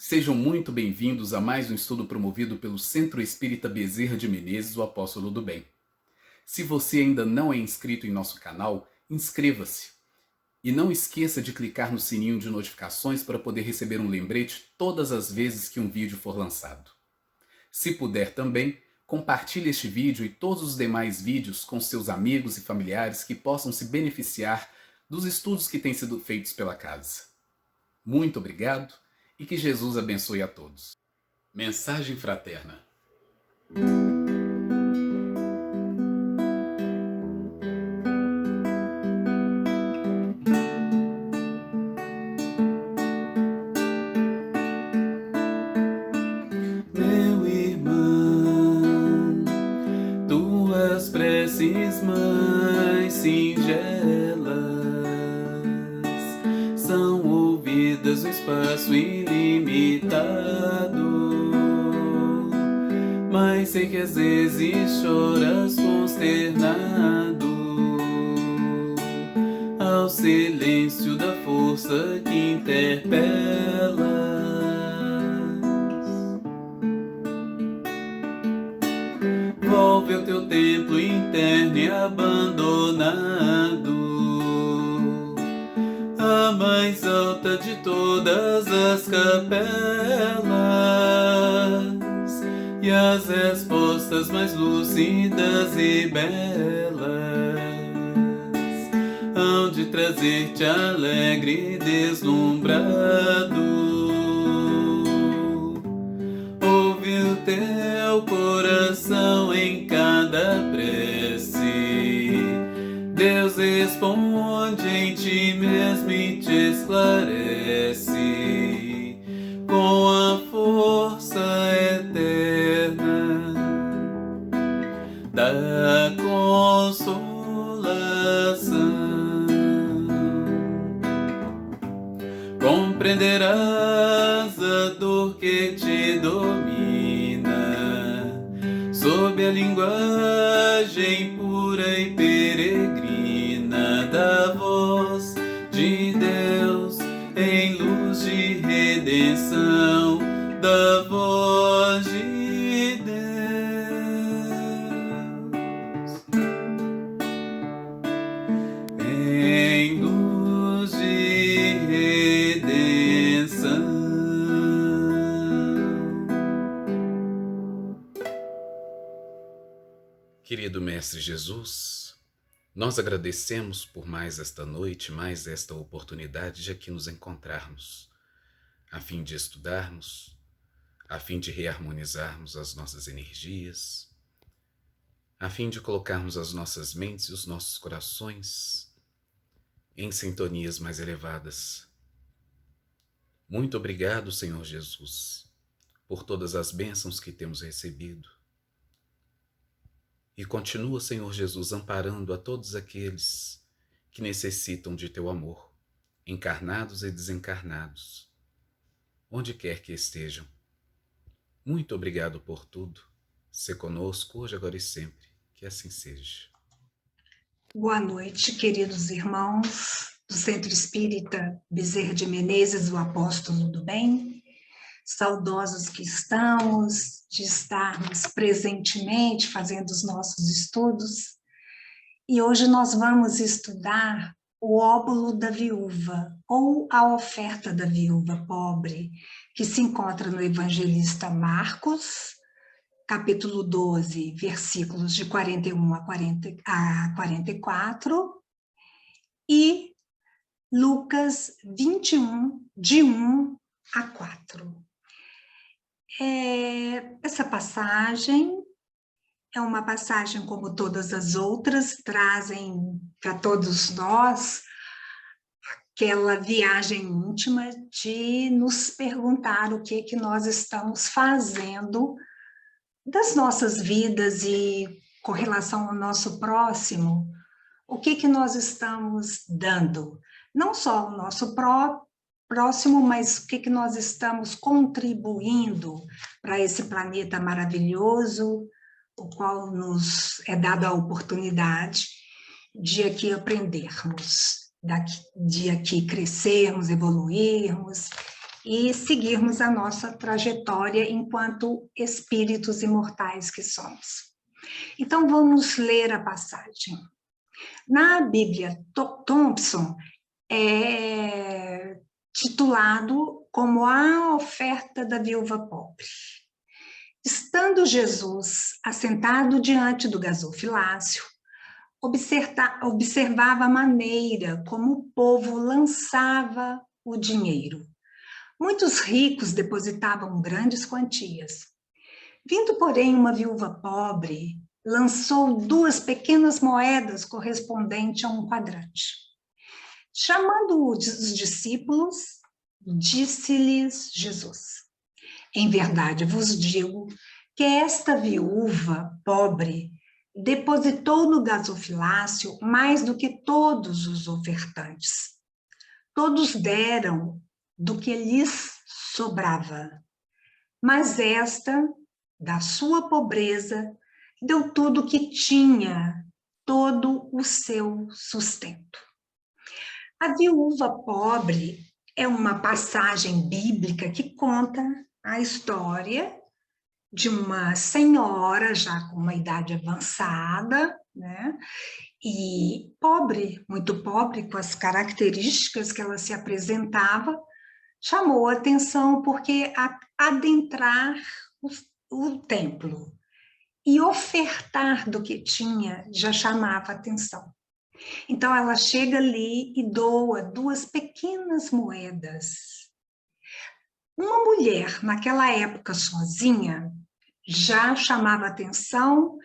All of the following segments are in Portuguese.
Sejam muito bem-vindos a mais um estudo promovido pelo Centro Espírita Bezerra de Menezes, o Apóstolo do Bem. Se você ainda não é inscrito em nosso canal, inscreva-se. E não esqueça de clicar no sininho de notificações para poder receber um lembrete todas as vezes que um vídeo for lançado. Se puder também, compartilhe este vídeo e todos os demais vídeos com seus amigos e familiares que possam se beneficiar dos estudos que têm sido feitos pela casa. Muito obrigado e que Jesus abençoe a todos. Mensagem fraterna. Meu irmão, tuas preces mais singelas são ouvidas no espaço ilimitado, mas sei que às vezes choras consternado ao silêncio da força que interpela. Volve ao teu templo interno e abandonado, a mais alta de todas as capelas, e as respostas mais lúcidas e belas hão de trazer-te alegre e deslumbrado. Ouve o teu coração em cada prece, Deus responde em ti mesmo e te esclarece com a força eterna da consolação. Compreenderás a dor que te domina sob a linguagem pura e peregrina da voz de Deus em luz de redenção, da voz de Deus em luz de redenção. Querido Mestre Jesus, nós agradecemos por mais esta noite, mais esta oportunidade de aqui nos encontrarmos, a fim de estudarmos, a fim de reharmonizarmos as nossas energias, a fim de colocarmos as nossas mentes e os nossos corações em sintonias mais elevadas. Muito obrigado, Senhor Jesus, por todas as bênçãos que temos recebido. E continua, Senhor Jesus, amparando a todos aqueles que necessitam de Teu amor, encarnados e desencarnados, onde quer que estejam. Muito obrigado por tudo. Sê conosco hoje, agora e sempre. Que assim seja. Boa noite, queridos irmãos do Centro Espírita Bezerra de Menezes, o Apóstolo do Bem. Saudosos que estamos de estarmos presentemente fazendo os nossos estudos. E hoje nós vamos estudar o óbolo da viúva, ou a oferta da viúva pobre, que se encontra no Evangelista Marcos, capítulo 12, versículos de 41 a 44, e Lucas 21, de 1 a 4. Essa passagem é uma passagem como todas as outras, trazem para todos nós aquela viagem íntima de nos perguntar o que nós estamos fazendo das nossas vidas e com relação ao nosso próximo, o que nós estamos dando, não só ao nosso próximo, mas o que nós estamos contribuindo para esse planeta maravilhoso, o qual nos é dada a oportunidade de aqui aprendermos, de aqui crescermos, evoluirmos e seguirmos a nossa trajetória enquanto espíritos imortais que somos. Então, vamos ler a passagem. Na Bíblia Thompson, é titulado como a oferta da viúva pobre. Estando Jesus assentado diante do gasofilácio, observava a maneira como o povo lançava o dinheiro. Muitos ricos depositavam grandes quantias. Vindo, porém, uma viúva pobre, lançou 2 pequenas moedas correspondentes a um quadrante. Chamando os discípulos, disse-lhes Jesus: em verdade vos digo que esta viúva pobre depositou no gasofilácio mais do que todos os ofertantes. Todos deram do que lhes sobrava, mas esta, da sua pobreza, deu tudo o que tinha, todo o seu sustento. A viúva pobre é uma passagem bíblica que conta a história de uma senhora já com uma idade avançada, né? E pobre, muito pobre, com as características que ela se apresentava, chamou a atenção porque adentrar o templo e ofertar do que tinha já chamava a atenção. Então, ela chega ali e doa 2 pequenas moedas. Uma mulher, naquela época sozinha, já chamava atenção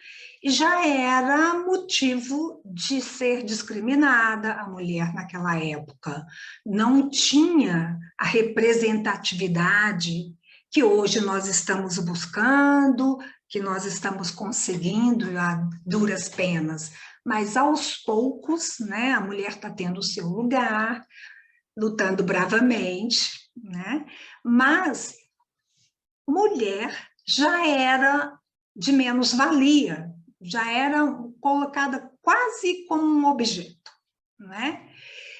e já era motivo de ser discriminada. A mulher, naquela época, não tinha a representatividade que hoje nós estamos buscando, que nós estamos conseguindo a duras penas. Mas, aos poucos, né, a mulher está tendo o seu lugar, lutando bravamente, né? Mas mulher já era de menos valia, já era colocada quase como um objeto, né?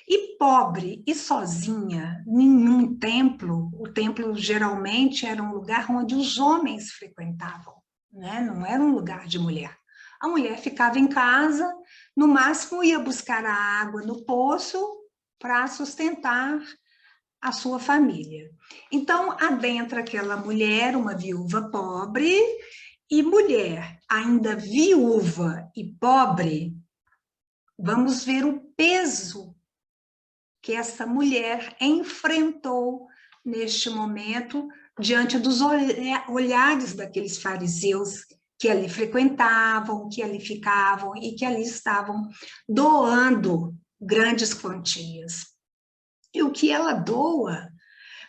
E pobre e sozinha, nenhum templo, o templo geralmente era um lugar onde os homens frequentavam, né? Não era um lugar de mulher. A mulher ficava em casa, no máximo ia buscar a água no poço para sustentar a sua família. Então, adentra aquela mulher, uma viúva pobre, e mulher ainda viúva e pobre, vamos ver o peso que essa mulher enfrentou neste momento diante dos olhares daqueles fariseus que ali frequentavam, que ali ficavam e que ali estavam doando grandes quantias. E o que ela doa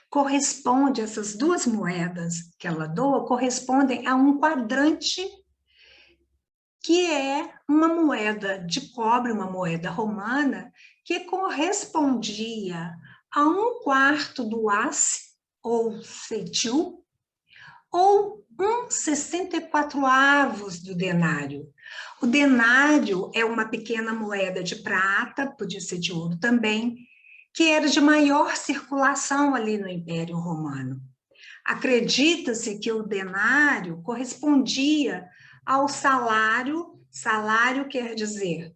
corresponde, essas 2 moedas que ela doa, correspondem a um quadrante que é uma moeda de cobre, uma moeda romana, que correspondia a 1/4 do asse, ou ceitil, ou 1/64 do denário. O denário é uma pequena moeda de prata, podia ser de ouro também, que era de maior circulação ali no Império Romano. Acredita-se que o denário correspondia ao salário quer dizer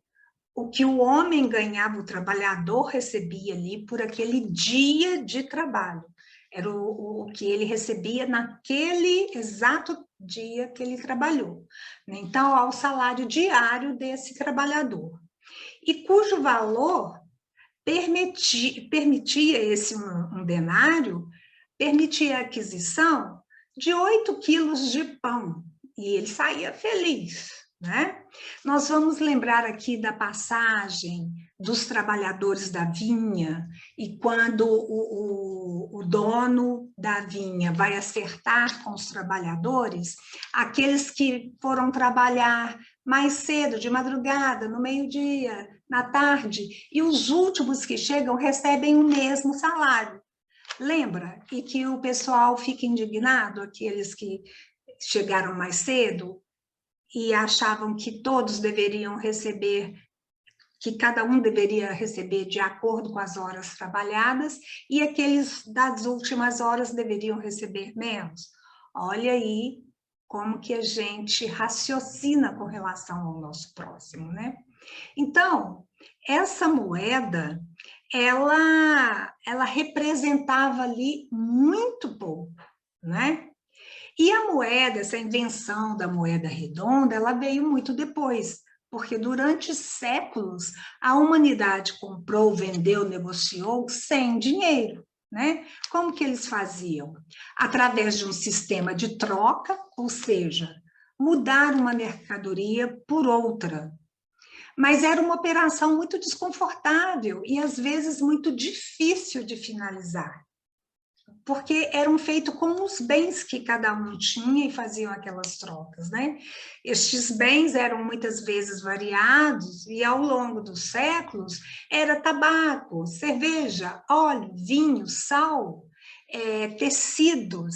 o que o homem ganhava, o trabalhador recebia ali por aquele dia de trabalho. Era o que ele recebia naquele exato dia que ele trabalhou. Então, ao salário diário desse trabalhador. E cujo valor permitia esse um denário, permitia a aquisição de 8 quilos de pão, e ele saía feliz, né? Nós vamos lembrar aqui da passagem dos trabalhadores da vinha, e quando o dono da vinha vai acertar com os trabalhadores, aqueles que foram trabalhar mais cedo, de madrugada, no meio-dia, na tarde, e os últimos que chegam recebem o mesmo salário. Lembra? E que o pessoal fica indignado, aqueles que chegaram mais cedo e achavam que todos deveriam receber que cada um deveria receber de acordo com as horas trabalhadas, e aqueles das últimas horas deveriam receber menos. Olha aí como que a gente raciocina com relação ao nosso próximo, né? Então, essa moeda, ela representava ali muito pouco, né? E a moeda, essa invenção da moeda redonda, ela veio muito depois, porque durante séculos a humanidade comprou, vendeu, negociou sem dinheiro, né? Como que eles faziam? Através de um sistema de troca, ou seja, mudar uma mercadoria por outra. Mas era uma operação muito desconfortável e às vezes muito difícil de finalizar, porque eram feitos com os bens que cada um tinha e faziam aquelas trocas, né? Estes bens eram muitas vezes variados e ao longo dos séculos era tabaco, cerveja, óleo, vinho, sal, tecidos,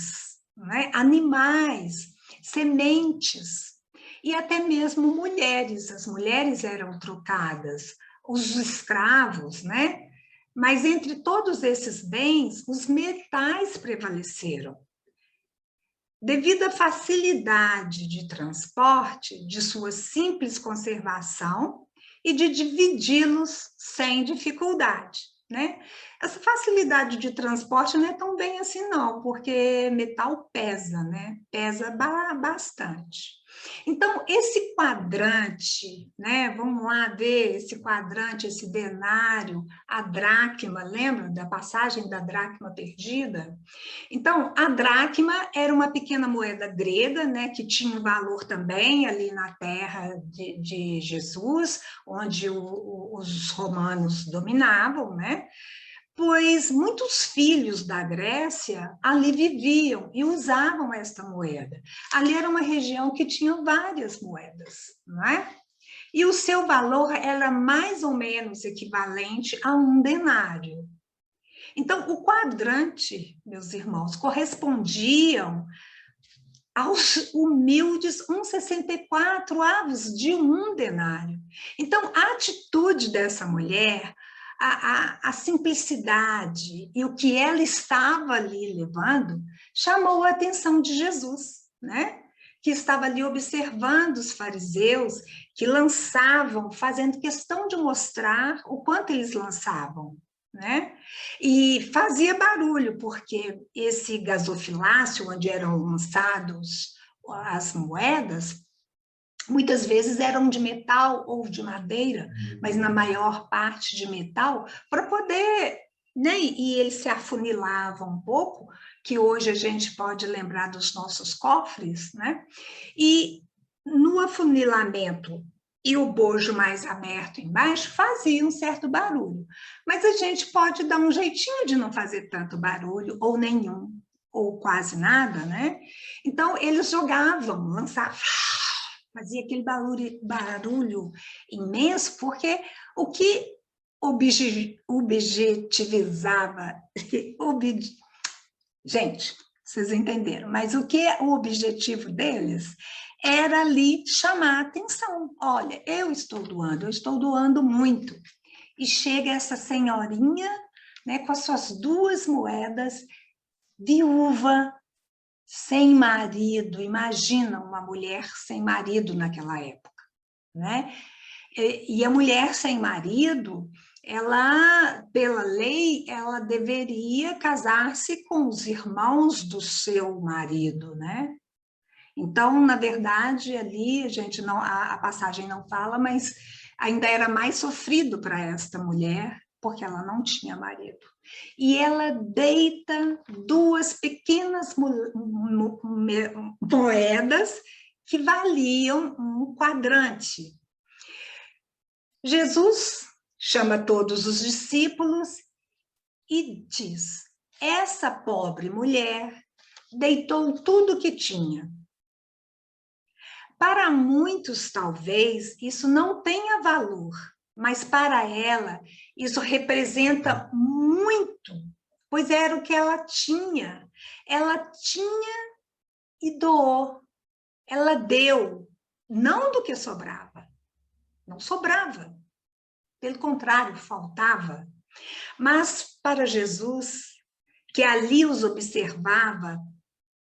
né? Animais, sementes e até mesmo mulheres. As mulheres eram trocadas, os escravos, né? Mas entre todos esses bens, os metais prevaleceram. Devido à facilidade de transporte, de sua simples conservação e de dividi-los sem dificuldade, né? Essa facilidade de transporte não é tão bem assim não, porque metal pesa, né? Pesa bastante. Então, esse quadrante, né? Vamos lá ver esse quadrante, esse denário, a dracma, lembra da passagem da dracma perdida? Então, a dracma era uma pequena moeda grega, né, que tinha valor também ali na terra de Jesus, onde os romanos dominavam, né? Pois muitos filhos da Grécia ali viviam e usavam esta moeda. Ali era uma região que tinha várias moedas, não é? E o seu valor era mais ou menos equivalente a um denário. Então, o quadrante, meus irmãos, correspondiam aos humildes 1,64 avos de um denário. Então, a atitude dessa mulher, a simplicidade e o que ela estava ali levando, chamou a atenção de Jesus, né? Que estava ali observando os fariseus que lançavam, fazendo questão de mostrar o quanto eles lançavam, né? E fazia barulho, porque esse gasofilácio, onde eram lançados as moedas, muitas vezes eram de metal ou de madeira, mas na maior parte de metal, para poder, né? E eles se afunilavam um pouco, que hoje a gente pode lembrar dos nossos cofres, né? E no afunilamento e o bojo mais aberto embaixo fazia um certo barulho. Mas a gente pode dar um jeitinho de não fazer tanto barulho, ou nenhum, ou quase nada, né? Então, eles jogavam, lançavam, fazia aquele barulho imenso, porque o que objetivizava, gente, vocês entenderam, mas o que o objetivo deles era ali chamar a atenção. Olha, eu estou doando muito. E chega essa senhorinha, né, com as suas 2 moedas, viúva, sem marido. Imagina uma mulher sem marido naquela época, né? E a mulher sem marido, ela, pela lei, ela deveria casar-se com os irmãos do seu marido, né? Então, na verdade, ali a gente não, a passagem não fala, mas ainda era mais sofrido para esta mulher, porque ela não tinha marido. E ela deita 2 pequenas moedas que valiam um quadrante. Jesus chama todos os discípulos e diz: essa pobre mulher deitou tudo que tinha. Para muitos, talvez, isso não tenha valor, mas para ela, isso representa muito, pois era o que ela tinha. Ela tinha e doou. Ela deu, não do que sobrava. Não sobrava. pelo contrário, faltava. Mas para Jesus, que ali os observava,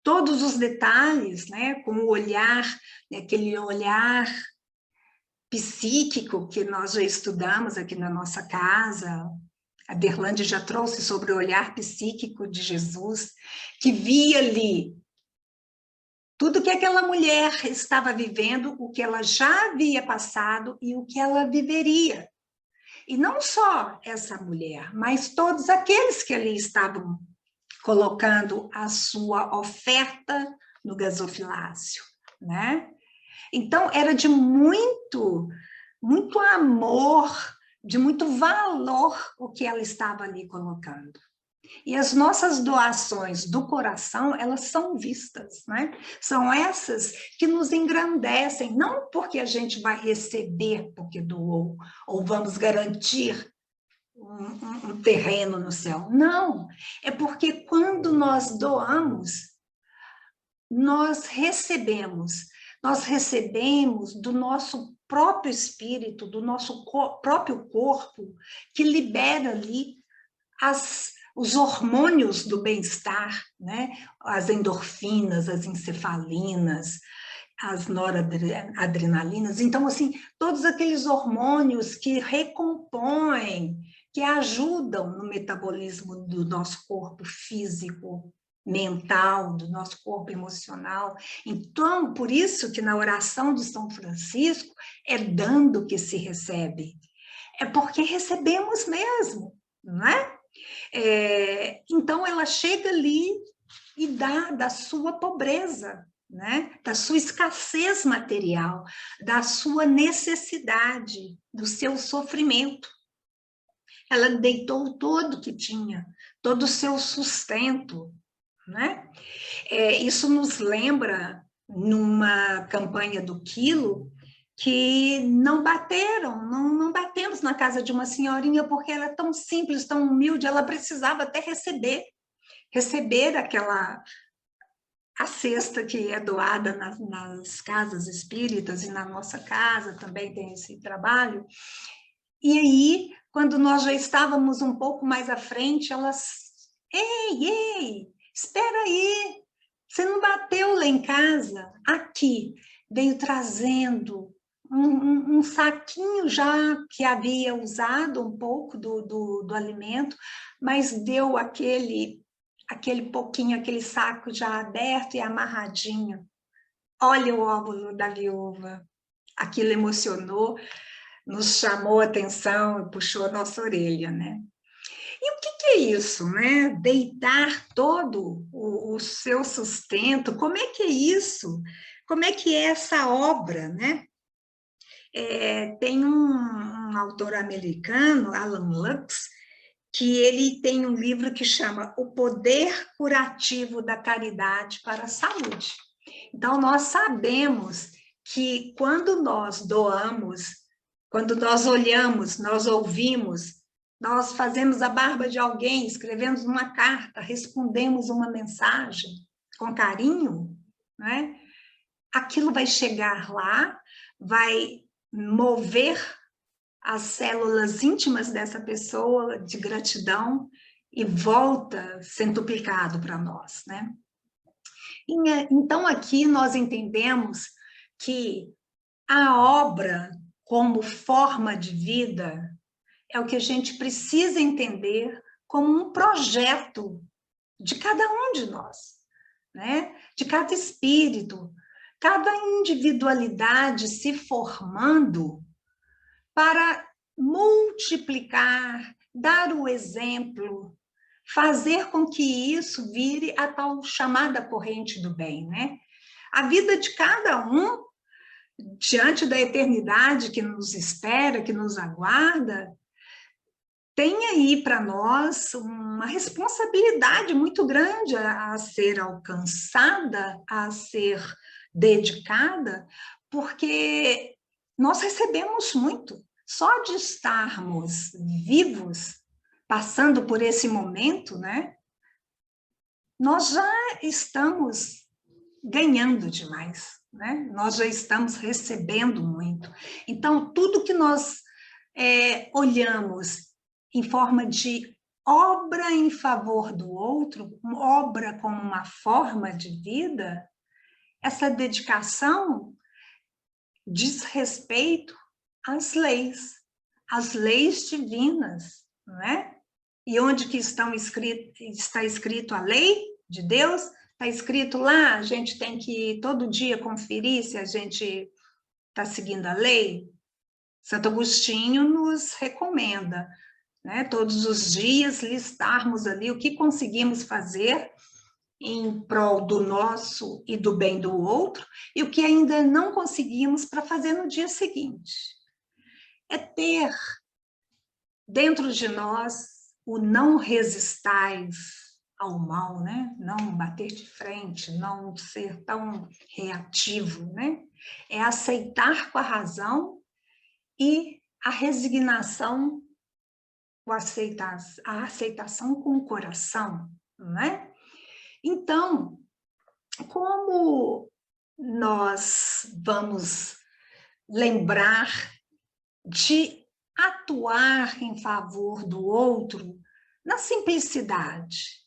todos os detalhes, né, com o olhar, aquele olhar psíquico que nós já estudamos aqui na nossa casa, a Derlande já trouxe sobre o olhar psíquico de Jesus, que via ali tudo que aquela mulher estava vivendo, o que ela já havia passado e o que ela viveria. E não só essa mulher, mas todos aqueles que ali estavam colocando a sua oferta no gasofilácio, né? Então, era de muito amor, de muito valor o que ela estava ali colocando. E as nossas doações do coração, elas são vistas, né? São essas que nos engrandecem, não porque a gente vai receber porque doou, ou vamos garantir um terreno no céu. Não, é porque quando nós doamos, nós recebemos do nosso próprio espírito, do nosso próprio corpo, que libera ali os hormônios do bem-estar, né? As endorfinas, as encefalinas, as noradrenalinas. Então, assim, todos aqueles hormônios que recompõem, que ajudam no metabolismo do nosso corpo físico, mental, do nosso corpo emocional. Então, por isso que na oração de São Francisco é dando que se recebe. É porque recebemos mesmo, não é? Então, ela chega ali e dá da sua pobreza, né? Da sua escassez material, da sua necessidade, do seu sofrimento. Ela deitou todo o que tinha, todo o seu sustento, né? Isso nos lembra, numa campanha do Quilo, que não batemos na casa de uma senhorinha, porque ela é tão simples, tão humilde, ela precisava até receber a cesta que é doada nas casas espíritas, e na nossa casa também tem esse trabalho. E aí, quando nós já estávamos um pouco mais à frente, elas... Ei, espera aí, você não bateu lá em casa? Aqui, veio trazendo um saquinho já que havia usado um pouco do alimento, mas deu aquele pouquinho, aquele saco já aberto e amarradinho. Olha o óvulo da viúva. Aquilo emocionou, nos chamou a atenção e puxou a nossa orelha, né? E o que é isso, né? Deitar todo o seu sustento, como é que é isso? Como é que é essa obra, né? Tem um autor americano, Alan Lux, que ele tem um livro que chama O Poder Curativo da Caridade para a Saúde. Então, nós sabemos que quando nós doamos, quando nós olhamos, nós ouvimos, nós fazemos a barba de alguém, escrevemos uma carta, respondemos uma mensagem com carinho, né? Aquilo vai chegar lá, vai mover as células íntimas dessa pessoa de gratidão e volta centuplicado para nós, né? Então, aqui nós entendemos que a obra como forma de vida é o que a gente precisa entender como um projeto de cada um de nós, né? De cada espírito, cada individualidade se formando para multiplicar, dar o exemplo, fazer com que isso vire a tal chamada corrente do bem, né? A vida de cada um, diante da eternidade que nos espera, que nos aguarda, tem aí para nós uma responsabilidade muito grande a ser alcançada, a ser dedicada, porque nós recebemos muito. Só de estarmos vivos, passando por esse momento, né? Nós já estamos ganhando demais, né? Nós já estamos recebendo muito. Então, tudo que nós olhamos em forma de obra em favor do outro, obra como uma forma de vida, essa dedicação diz respeito às leis divinas, não é? E onde que está escrito a lei de Deus? Está escrito lá, a gente tem que todo dia conferir se a gente está seguindo a lei. Santo Agostinho nos recomenda, né, todos os dias listarmos ali o que conseguimos fazer em prol do nosso e do bem do outro, e o que ainda não conseguimos para fazer no dia seguinte. É ter dentro de nós o não resistais ao mal, né? Não bater de frente, não ser tão reativo, né? É aceitar com a razão e a resignação, a aceitação com o coração, né? Então, como nós vamos lembrar de atuar em favor do outro na simplicidade?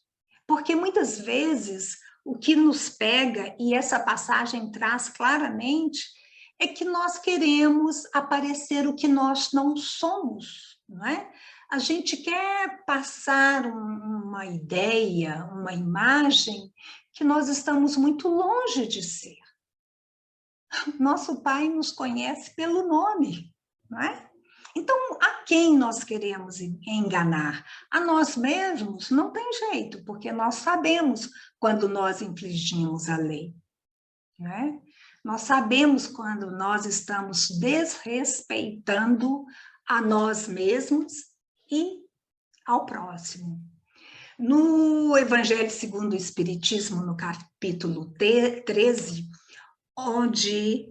Porque muitas vezes o que nos pega, e essa passagem traz claramente, é que nós queremos aparecer o que nós não somos, não é? A gente quer passar uma ideia, uma imagem que nós estamos muito longe de ser. Nosso Pai nos conhece pelo nome, não é? Então, a quem nós queremos enganar? A nós mesmos? Não tem jeito, porque nós sabemos quando nós infringimos a lei, não é? Nós sabemos quando nós estamos desrespeitando a nós mesmos e ao próximo. No Evangelho segundo o Espiritismo, no capítulo 13, onde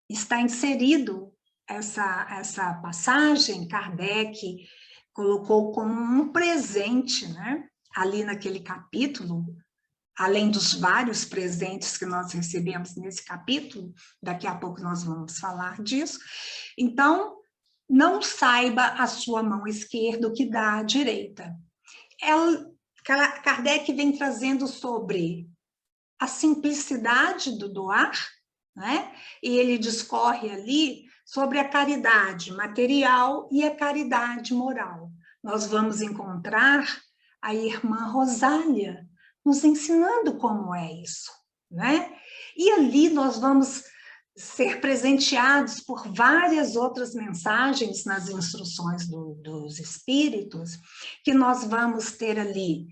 está inserido essa passagem, Kardec colocou como um presente, né? Ali naquele capítulo, além dos vários presentes que nós recebemos nesse capítulo, daqui a pouco nós vamos falar disso. Então, não saiba a sua mão esquerda o que dá à direita. Kardec vem trazendo sobre a simplicidade do doar, né? E ele discorre ali sobre a caridade material e a caridade moral. Nós vamos encontrar a irmã Rosália nos ensinando como é isso, né? E ali nós vamos ser presenteados por várias outras mensagens nas instruções dos espíritos, que nós vamos ter ali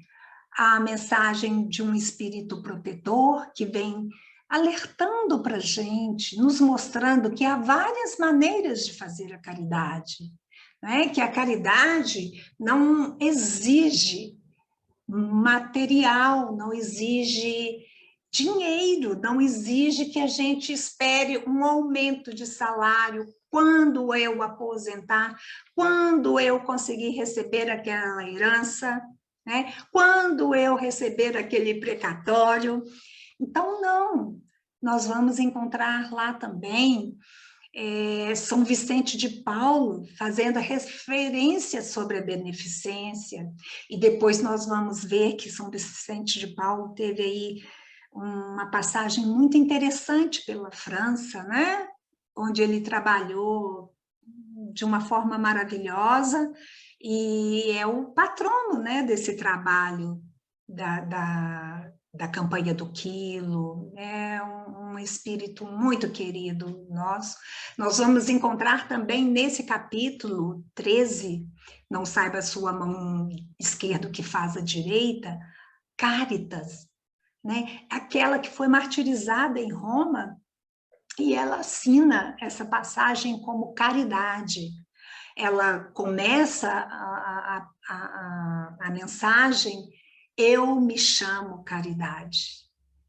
a mensagem de um espírito protetor que vem alertando para a gente, nos mostrando que há várias maneiras de fazer a caridade, né? Que a caridade não exige material, não exige dinheiro, não exige que a gente espere um aumento de salário quando eu aposentar, quando eu conseguir receber aquela herança, né? Quando eu receber aquele precatório. Então, não, nós vamos encontrar lá também São Vicente de Paulo fazendo a referência sobre a beneficência, e depois nós vamos ver que São Vicente de Paulo teve aí uma passagem muito interessante pela França, né? Onde ele trabalhou de uma forma maravilhosa, e é o patrono, né, desse trabalho da campanha do quilo, é um espírito muito querido nosso. Nós vamos encontrar também nesse capítulo 13, não saiba a sua mão esquerda o que faz a direita, Cáritas, né? Aquela que foi martirizada em Roma, e ela assina essa passagem como caridade. Ela começa a mensagem: eu me chamo Caridade.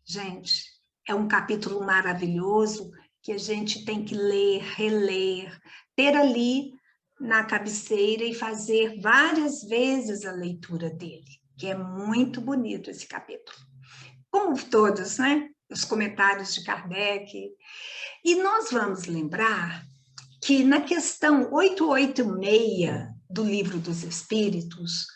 Gente, é um capítulo maravilhoso que a gente tem que ler, reler, ter ali na cabeceira e fazer várias vezes a leitura dele, que é muito bonito esse capítulo. Como todos, né? Os comentários de Kardec. E nós vamos lembrar que na questão 886 do Livro dos Espíritos,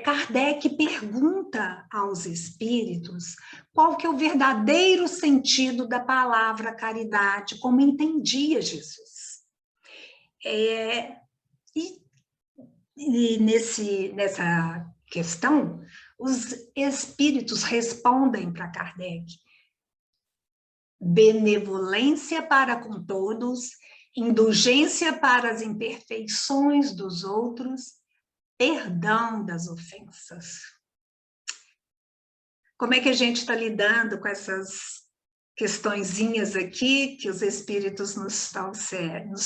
Kardec pergunta aos espíritos qual que é o verdadeiro sentido da palavra caridade, como entendia Jesus. E nessa questão, os espíritos respondem para Kardec: benevolência para com todos, indulgência para as imperfeições dos outros, perdão das ofensas. Como é que a gente está lidando com essas questõezinhas aqui que os espíritos nos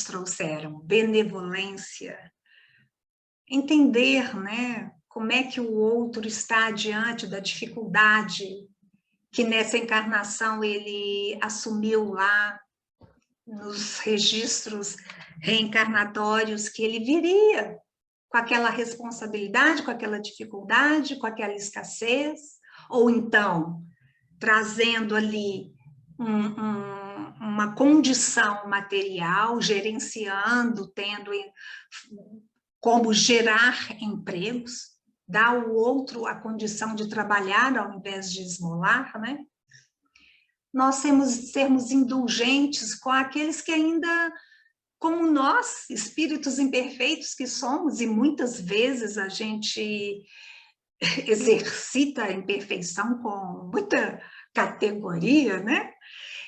trouxeram? Benevolência. Entender, né, como é que o outro está diante da dificuldade que nessa encarnação ele assumiu lá nos registros reencarnatórios, que ele viria com aquela responsabilidade, com aquela dificuldade, com aquela escassez, ou então trazendo ali uma condição material, gerenciando, tendo como gerar empregos, dar ao outro a condição de trabalhar ao invés de esmolar, né? Nós sermos indulgentes com aqueles que ainda, como nós, espíritos imperfeitos que somos, e muitas vezes a gente exercita a imperfeição com muita categoria, né?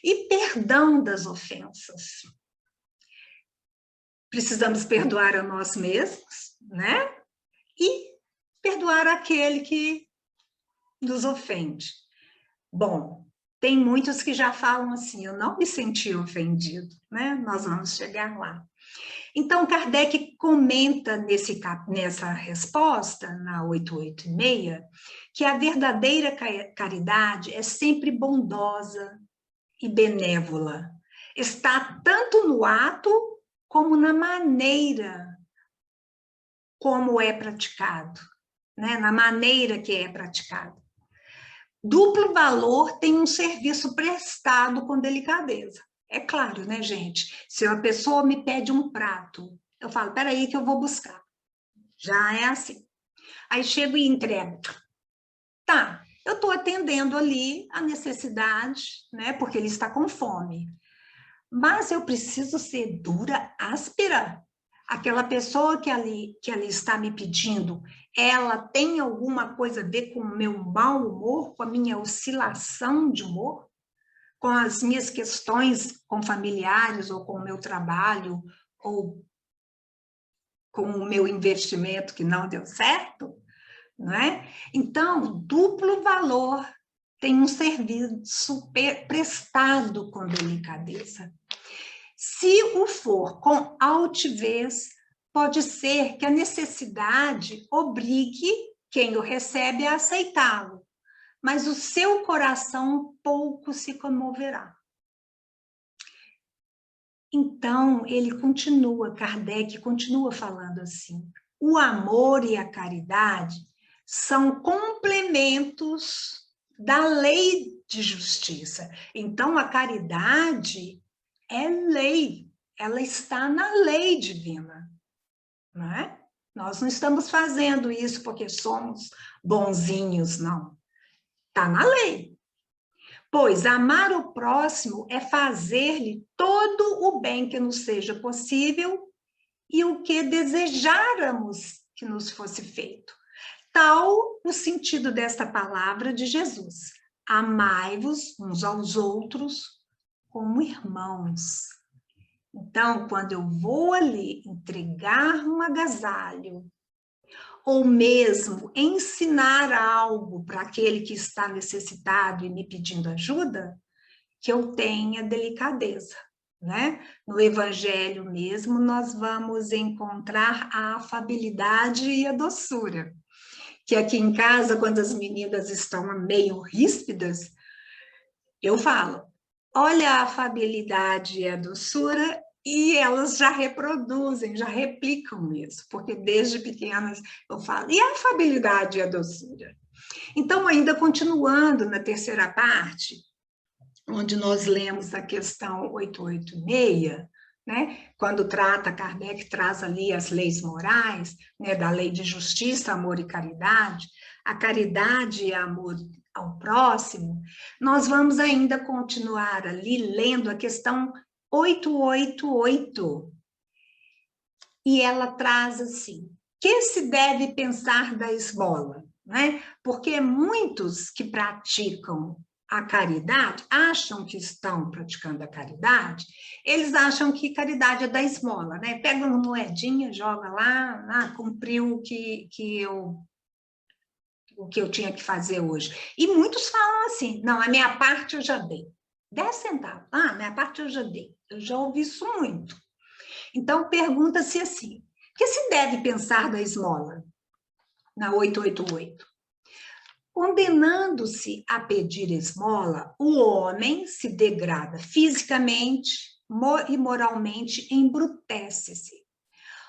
E perdão das ofensas. Precisamos perdoar a nós mesmos, né? E perdoar aquele que nos ofende. Bom, tem muitos que já falam assim: eu não me senti ofendido, né? Nós vamos chegar lá. Então, Kardec comenta nessa resposta, na 886, que a verdadeira caridade é sempre bondosa e benévola. Está tanto no ato como na maneira como é praticado, né? Na maneira que é praticado. Duplo valor tem um serviço prestado com delicadeza. É claro, né, gente? Se a pessoa me pede um prato, eu falo: peraí que eu vou buscar. Já é assim. Aí chego e entrego. Tá, eu estou atendendo ali a necessidade, né? Porque ele está com fome. Mas eu preciso ser dura, áspera. Aquela pessoa que ali está me pedindo, ela tem alguma coisa a ver com o meu mau humor, com a minha oscilação de humor? Com as minhas questões com familiares, ou com o meu trabalho, ou com o meu investimento que não deu certo, não é? Então, duplo valor tem um serviço prestado com delicadeza. Se o for com altivez, pode ser que a necessidade obrigue quem o recebe a aceitá-lo, mas o seu coração pouco se comoverá. Então, Kardec continua falando assim: o amor e a caridade são complementos da lei de justiça. Então, a caridade é lei, ela está na lei divina, não é? Nós não estamos fazendo isso porque somos bonzinhos, não. Está na lei. Pois amar o próximo é fazer-lhe todo o bem que nos seja possível e o que desejáramos que nos fosse feito. Tal o sentido desta palavra de Jesus: amai-vos uns aos outros como irmãos. Então, quando eu vou ali entregar um agasalho, ou mesmo ensinar algo para aquele que está necessitado e me pedindo ajuda, que eu tenha delicadeza, né? No Evangelho mesmo, nós vamos encontrar a afabilidade e a doçura. Que aqui em casa, quando as meninas estão meio ríspidas, eu falo: olha a afabilidade e a doçura, e elas já reproduzem, já replicam isso, porque desde pequenas eu falo: e a afabilidade e a doçura? Então, ainda continuando na terceira parte, onde nós lemos a questão 886, né? Quando trata, Kardec traz ali as leis morais, né? Da lei de justiça, amor e caridade, a caridade e amor ao próximo, nós vamos ainda continuar ali lendo a questão 888. E ela traz assim: que se deve pensar da esmola? Né? Porque muitos que praticam a caridade, acham que estão praticando a caridade, eles acham que caridade é da esmola, né? Pega uma moedinha, joga lá, cumpriu o que eu tinha que fazer hoje. E muitos falam assim: não, a minha parte eu já dei. 10 centavos. Ah, minha parte eu já dei. Eu já ouvi isso muito. Então, pergunta-se assim: o que se deve pensar da esmola? Na 888. Condenando-se a pedir esmola, o homem se degrada fisicamente e moralmente, embrutece-se.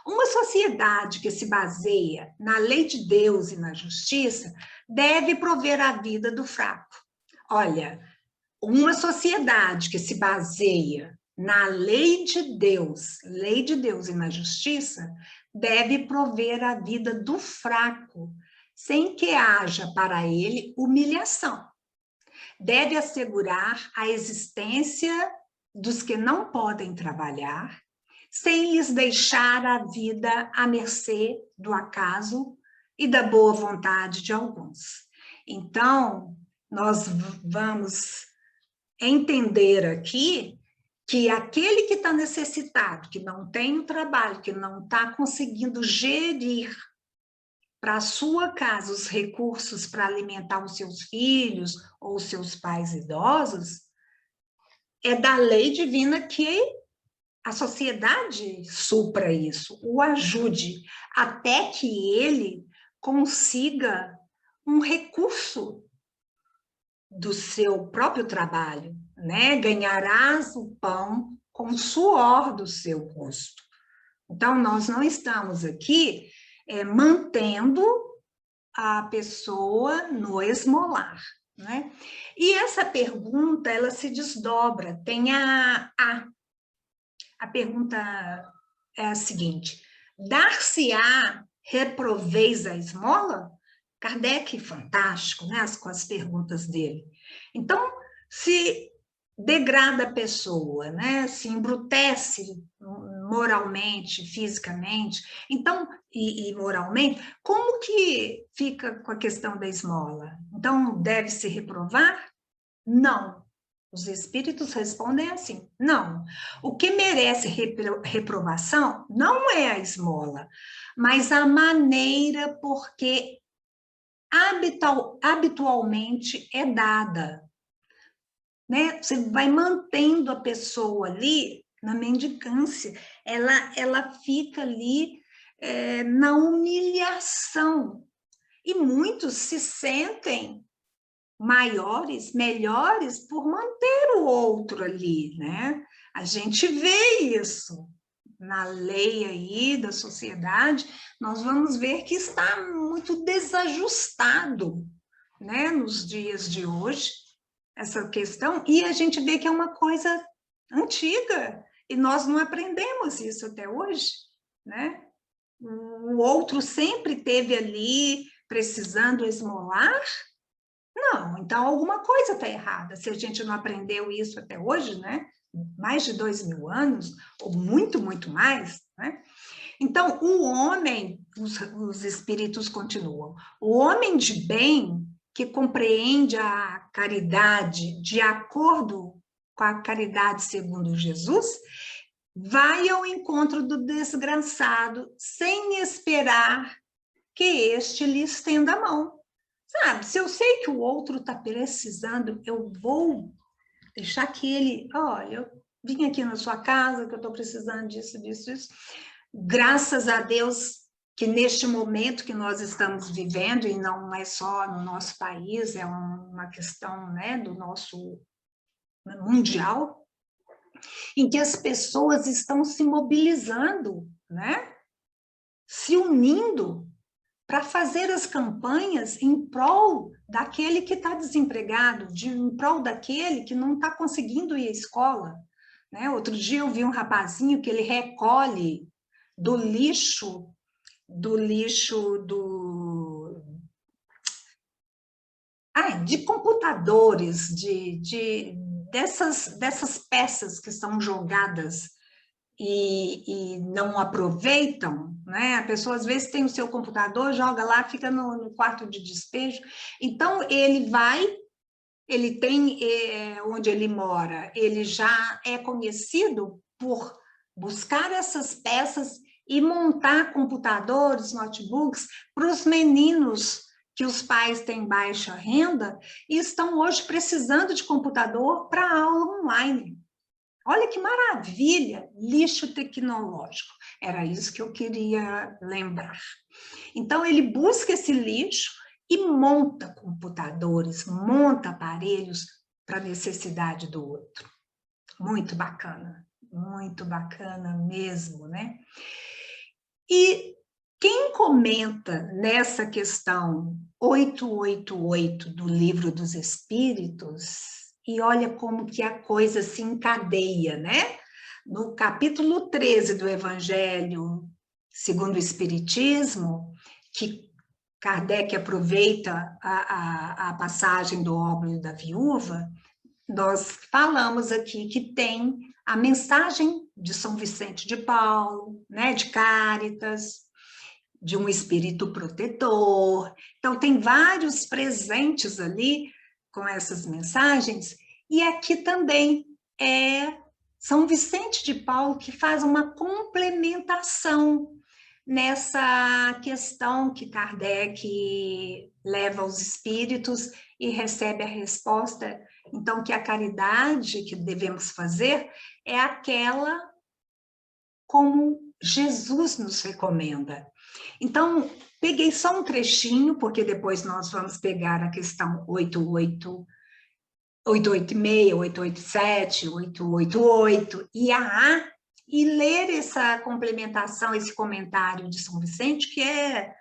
Uma sociedade que se baseia na lei de Deus e na justiça deve prover a vida do fraco. Olha, uma sociedade que se baseia na lei de Deus e na justiça, deve prover a vida do fraco, sem que haja para ele humilhação. Deve assegurar a existência dos que não podem trabalhar, sem lhes deixar a vida à mercê do acaso e da boa vontade de alguns. Então, nós vamos entender aqui que aquele que está necessitado, que não tem o trabalho, que não está conseguindo gerir para a sua casa os recursos para alimentar os seus filhos ou os seus pais idosos, é da lei divina que a sociedade supra isso, o ajude, até que ele consiga um recurso do seu próprio trabalho, né? Ganharás o pão com o suor do seu rosto. Então, nós não estamos aqui mantendo a pessoa no esmolar, né? E essa pergunta, ela se desdobra, tem a pergunta é a seguinte: dar-se-á reproveis a esmola? Kardec, fantástico, né? Com as perguntas dele. Então, se degrada a pessoa, né? Se embrutece moralmente, fisicamente, então, e moralmente, como que fica com a questão da esmola? Então, deve se reprovar? Não. Os espíritos respondem assim: não. O que merece reprovação não é a esmola, mas a maneira porque habitualmente é dada, né? Você vai mantendo a pessoa ali na mendicância, ela fica ali na humilhação, e muitos se sentem maiores, melhores por manter o outro ali, né? A gente vê isso na lei aí da sociedade, nós vamos ver que está muito desajustado, né, nos dias de hoje, essa questão, e a gente vê que é uma coisa antiga, e nós não aprendemos isso até hoje, né? O outro sempre teve ali precisando esmolar. Não, então alguma coisa está errada, se a gente não aprendeu isso até hoje, né? Mais de 2000 anos, ou muito, muito mais, né? Então, o homem, os espíritos continuam, o homem de bem, que compreende a caridade de acordo com a caridade segundo Jesus, vai ao encontro do desgraçado, sem esperar que este lhe estenda a mão. Sabe, se eu sei que o outro está precisando, eu vou deixar que ele, olha, eu vim aqui na sua casa, que eu estou precisando disso, disso, isso. Graças a Deus que neste momento que nós estamos vivendo, e não é só no nosso país, é uma questão, né, do nosso mundial, em que as pessoas estão se mobilizando, né, se unindo para fazer as campanhas em prol daquele que está desempregado, em prol daquele que não está conseguindo ir à escola, né? Outro dia eu vi um rapazinho que ele recolhe do lixo de computadores, dessas peças que são jogadas e não aproveitam, né? A pessoa às vezes tem o seu computador, joga lá, fica no quarto de despejo. Então ele tem onde ele mora, ele já é conhecido por buscar essas peças e montar computadores, notebooks para os meninos que os pais têm baixa renda e estão hoje precisando de computador para aula online. Olha que maravilha, lixo tecnológico. Era isso que eu queria lembrar. Então, ele busca esse lixo e monta computadores, monta aparelhos para a necessidade do outro. Muito bacana mesmo, né? E quem comenta nessa questão 888 do Livro dos Espíritos, e olha como que a coisa se encadeia, né? No capítulo 13 do Evangelho segundo o Espiritismo, que Kardec aproveita a passagem do óbolo da viúva, nós falamos aqui que tem a mensagem de São Vicente de Paulo, né, de Cáritas, de um espírito protetor. Então, tem vários presentes ali com essas mensagens, e aqui também é São Vicente de Paulo que faz uma complementação nessa questão que Kardec leva aos espíritos e recebe a resposta. Então, que a caridade que devemos fazer é aquela como Jesus nos recomenda. Então, peguei só um trechinho, porque depois nós vamos pegar a questão 886, 887, 888 e e ler essa complementação, esse comentário de São Vicente, que é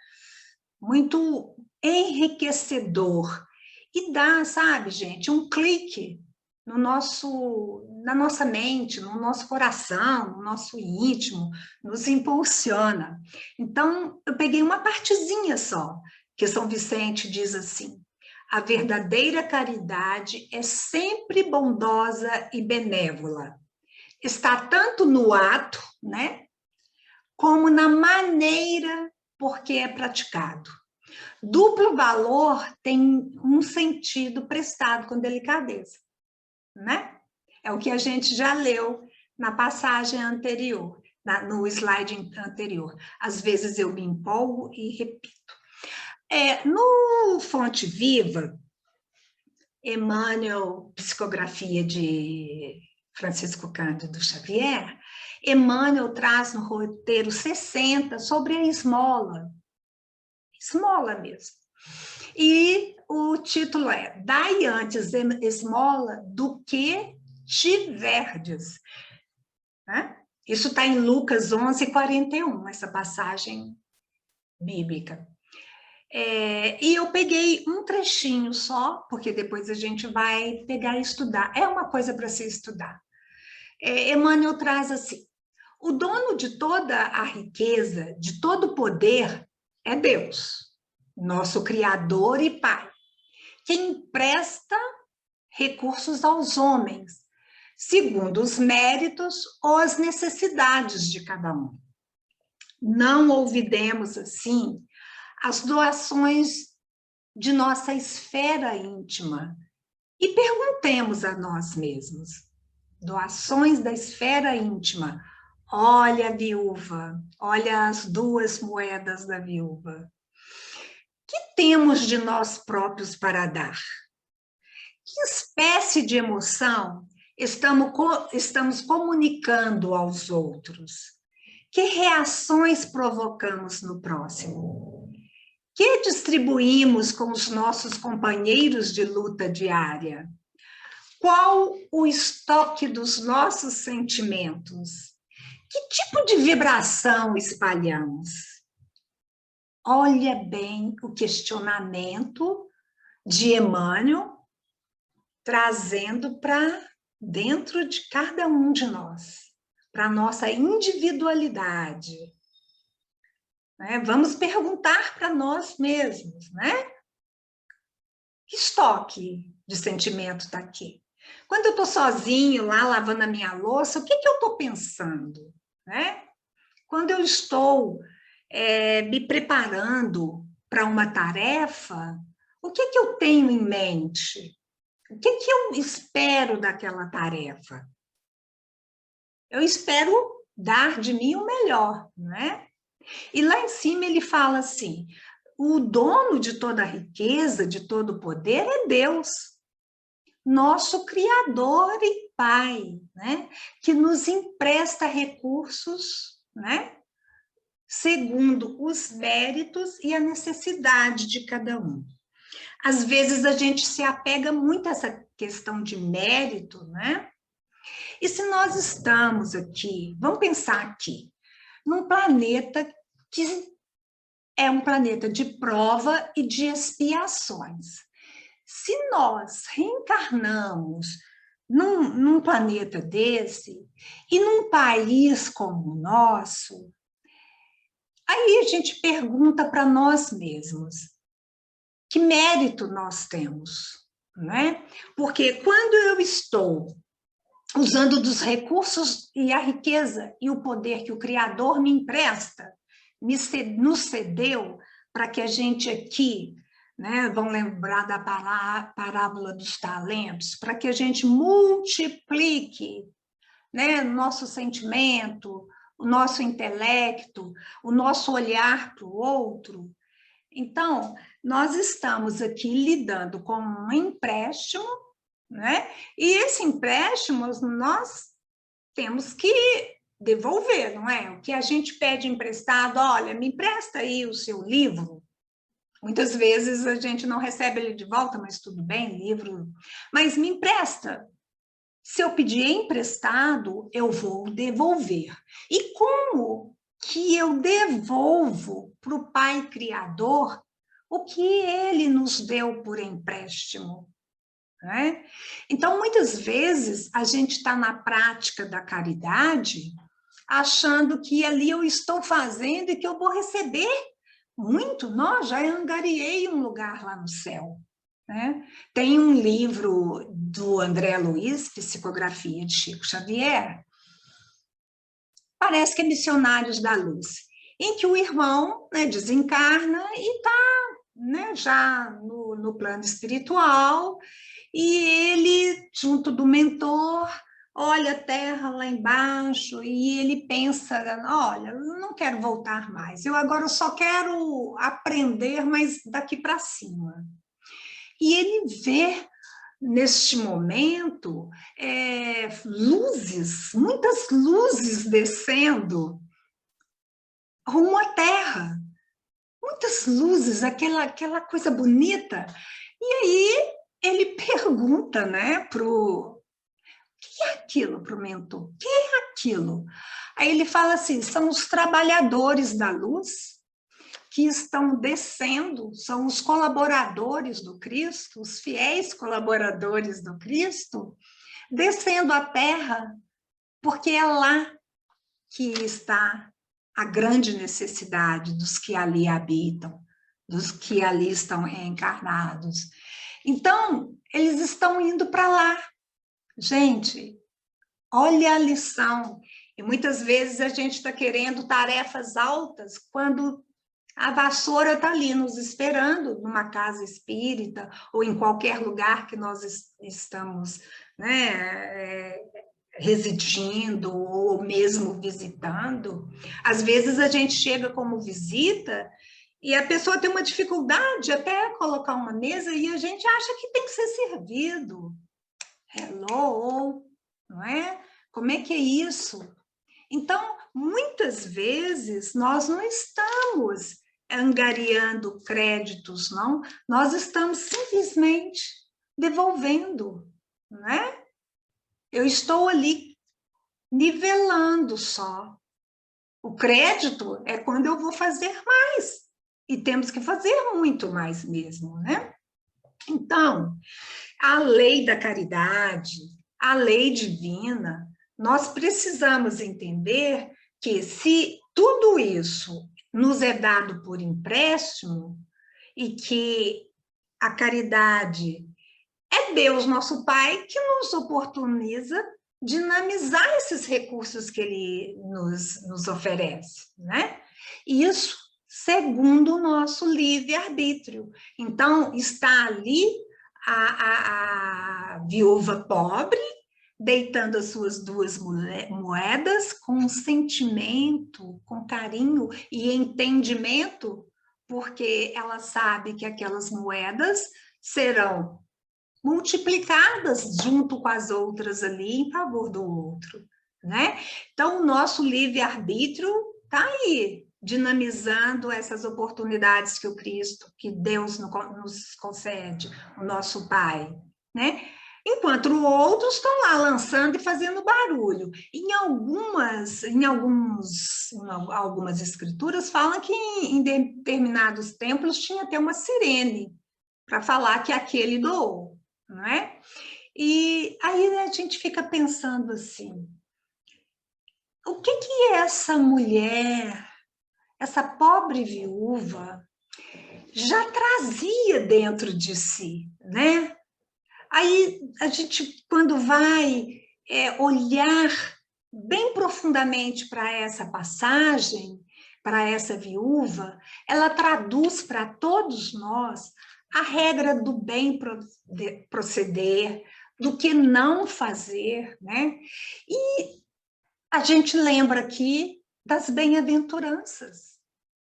muito enriquecedor. E dá, sabe, gente, um clique na nossa mente, no nosso coração, no nosso íntimo, nos impulsiona. Então, eu peguei uma partezinha só, que São Vicente diz assim: a verdadeira caridade é sempre bondosa e benévola. Está tanto no ato, né, como na maneira por que é praticado. Duplo valor tem um sentido prestado com delicadeza, né? É o que a gente já leu na passagem anterior, no slide anterior. Às vezes eu me empolgo e repito. No Fonte Viva, Emmanuel, psicografia de Francisco Cândido Xavier, Emmanuel traz no roteiro 60 sobre a esmola mesmo. E o título é Dai antes esmola do que tiverdes. Né? Isso está em Lucas 11:41, essa passagem bíblica. E eu peguei um trechinho só, porque depois a gente vai pegar e estudar. É uma coisa para se estudar. Emmanuel traz assim: o dono de toda a riqueza, de todo o poder, é Deus, nosso Criador e Pai, quem empresta recursos aos homens, segundo os méritos ou as necessidades de cada um. Não olvidemos, assim, as doações de nossa esfera íntima e perguntemos a nós mesmos: doações da esfera íntima. Olha a viúva, olha as 2 moedas da viúva. Que temos de nós próprios para dar? Que espécie de emoção estamos comunicando aos outros? Que reações provocamos no próximo? Que distribuímos com os nossos companheiros de luta diária? Qual o estoque dos nossos sentimentos? Que tipo de vibração espalhamos? Olha bem o questionamento de Emmanuel, trazendo para dentro de cada um de nós, para a nossa individualidade. Né? Vamos perguntar para nós mesmos, né? Que estoque de sentimento está aqui? Quando eu estou sozinho lá lavando a minha louça, o que eu estou pensando? Né? Quando eu estou me preparando para uma tarefa, o que eu tenho em mente? O que eu espero daquela tarefa? Eu espero dar de mim o melhor, não é? E lá em cima ele fala assim, o dono de toda a riqueza, de todo o poder é Deus, nosso Criador e Pai, né? Que nos empresta recursos, né? Segundo os méritos e a necessidade de cada um. Às vezes a gente se apega muito a essa questão de mérito, né? E se nós estamos aqui, vamos pensar aqui, num planeta que é um planeta de prova e de expiações. Se nós reencarnamos num planeta desse e num país como o nosso, aí a gente pergunta para nós mesmos, que mérito nós temos, não é? Porque quando eu estou usando dos recursos e a riqueza e o poder que o Criador me empresta, nos cedeu para que a gente aqui, né, vão lembrar da parábola dos talentos, para que a gente multiplique, né, nosso sentimento, o nosso intelecto, o nosso olhar para o outro. Então, nós estamos aqui lidando com um empréstimo, né? E esse empréstimo nós temos que devolver, não é? O que a gente pede emprestado, olha, me empresta aí o seu livro. Muitas vezes a gente não recebe ele de volta, mas tudo bem, livro. Mas me empresta. Se eu pedir emprestado, eu vou devolver. E como que eu devolvo para o Pai Criador o que ele nos deu por empréstimo? Né? Então, muitas vezes, a gente está na prática da caridade achando que ali eu estou fazendo e que eu vou receber muito. Nós já angariei um lugar lá no céu. Né? Tem um livro do André Luiz, Psicografia de Chico Xavier, parece que é Missionários da Luz, em que o irmão, né, desencarna e está, né, já no plano espiritual, e ele, junto do mentor, olha a terra lá embaixo e ele pensa, olha, eu não quero voltar mais, eu agora só quero aprender, mas daqui para cima. E ele vê, neste momento, luzes, muitas luzes descendo rumo à terra, muitas luzes, aquela coisa bonita. E aí ele pergunta, né, o que é aquilo para o mentor? O que é aquilo? Aí ele fala assim, são os trabalhadores da luz que estão descendo, são os colaboradores do Cristo, os fiéis colaboradores do Cristo, descendo a terra, porque é lá que está a grande necessidade dos que ali habitam, dos que ali estão reencarnados. Então, eles estão indo para lá. Gente, olha a lição. E muitas vezes a gente está querendo tarefas altas quando a vassoura está ali nos esperando, numa casa espírita ou em qualquer lugar que nós estamos, né, residindo ou mesmo visitando. Às vezes a gente chega como visita e a pessoa tem uma dificuldade até colocar uma mesa e a gente acha que tem que ser servido. Hello, não é? Como é que é isso? Então, muitas vezes, nós não estamos angariando créditos, não. Nós estamos simplesmente devolvendo, não é? Eu estou ali nivelando só. O crédito é quando eu vou fazer mais. E temos que fazer muito mais mesmo, né? Então, a lei da caridade, a lei divina, nós precisamos entender que se tudo isso nos é dado por empréstimo e que a caridade é Deus, nosso Pai, que nos oportuniza dinamizar esses recursos que Ele nos oferece, né? Isso segundo o nosso livre-arbítrio. Então, está ali a viúva pobre, deitando as suas duas moedas com sentimento, com carinho e entendimento, porque ela sabe que aquelas moedas serão multiplicadas junto com as outras ali em favor do outro, né? Então, o nosso livre-arbítrio está aí, dinamizando essas oportunidades que o Cristo, que Deus nos concede, o nosso Pai, né? Enquanto outros estão lá lançando e fazendo barulho. Em algumas escrituras falam que em determinados templos tinha até uma sirene para falar que aquele doou, não é? E aí a gente fica pensando assim, o que essa mulher, essa pobre viúva, já trazia dentro de si, né? Aí a gente, quando vai olhar bem profundamente para essa passagem, para essa viúva, ela traduz para todos nós a regra do bem proceder, do que não fazer, né? E a gente lembra aqui das bem-aventuranças,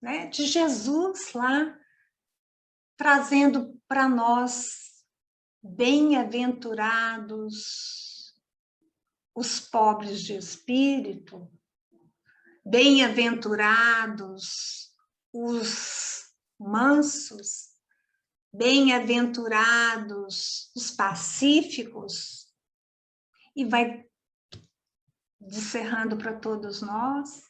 né? De Jesus lá, trazendo para nós bem-aventurados os pobres de espírito, bem-aventurados os mansos, bem-aventurados os pacíficos, e vai descerrando para todos nós.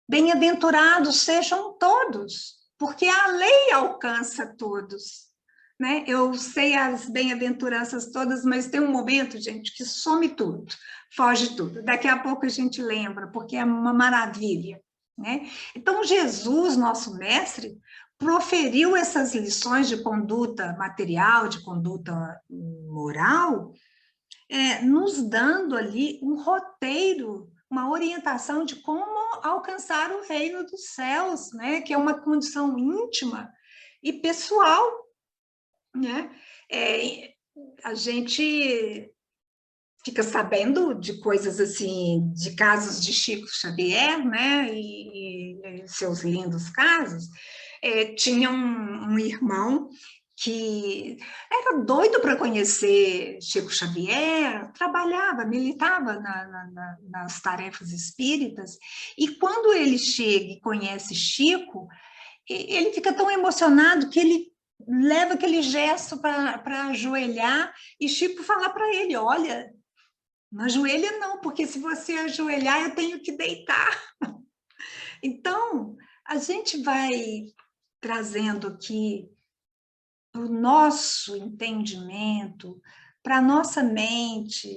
Bem-aventurados sejam todos, porque a lei alcança todos, né? Eu sei as bem-aventuranças todas, mas tem um momento, gente, que some tudo, foge tudo. Daqui a pouco a gente lembra, porque é uma maravilha, né? Então, Jesus, nosso mestre, proferiu essas lições de conduta material, de conduta moral, nos dando ali um roteiro, uma orientação de como alcançar o reino dos céus, né? Que é uma condição íntima e pessoal, né? A gente fica sabendo de coisas assim, de casos de Chico Xavier, né? E seus lindos casos. Tinha um irmão que era doido para conhecer Chico Xavier, trabalhava, militava nas tarefas espíritas, e quando ele chega e conhece Chico, ele fica tão emocionado que ele leva aquele gesto para ajoelhar, e Chico fala para ele, olha, não ajoelha não, porque se você ajoelhar, eu tenho que deitar. Então, a gente vai trazendo aqui para o nosso entendimento, para a nossa mente,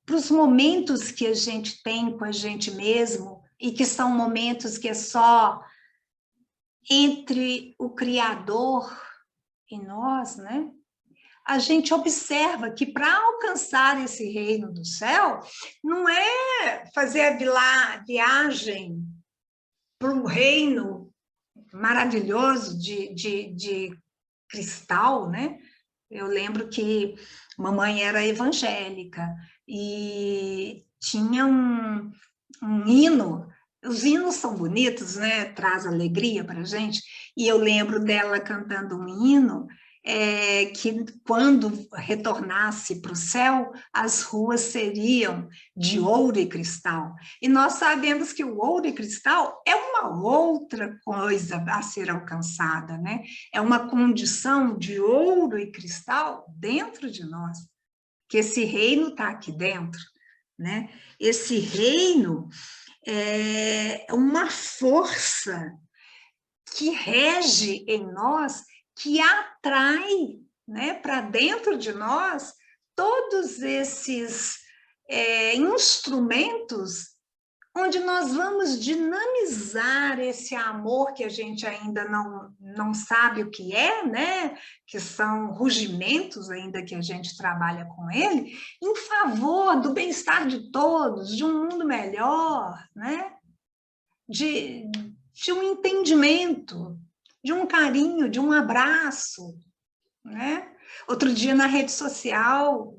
para os momentos que a gente tem com a gente mesmo, e que são momentos que é só entre o Criador e nós, né? A gente observa que para alcançar esse reino do céu, não é fazer a viagem para um reino maravilhoso de cristal, né? Eu lembro que mamãe era evangélica e tinha um hino. Os hinos são bonitos, né? Traz alegria para a gente. E eu lembro dela cantando um hino que quando retornasse para o céu, as ruas seriam de ouro e cristal. E nós sabemos que o ouro e cristal é uma outra coisa a ser alcançada, né? É uma condição de ouro e cristal dentro de nós, que esse reino está aqui dentro, né? Esse reino é uma força que rege em nós, que atrai, né, para dentro de nós todos esses instrumentos onde nós vamos dinamizar esse amor que a gente ainda não sabe o que é, né? Que são rugimentos ainda que a gente trabalha com ele, em favor do bem-estar de todos, de um mundo melhor, né? De um entendimento, de um carinho, de um abraço, né? Outro dia na rede social,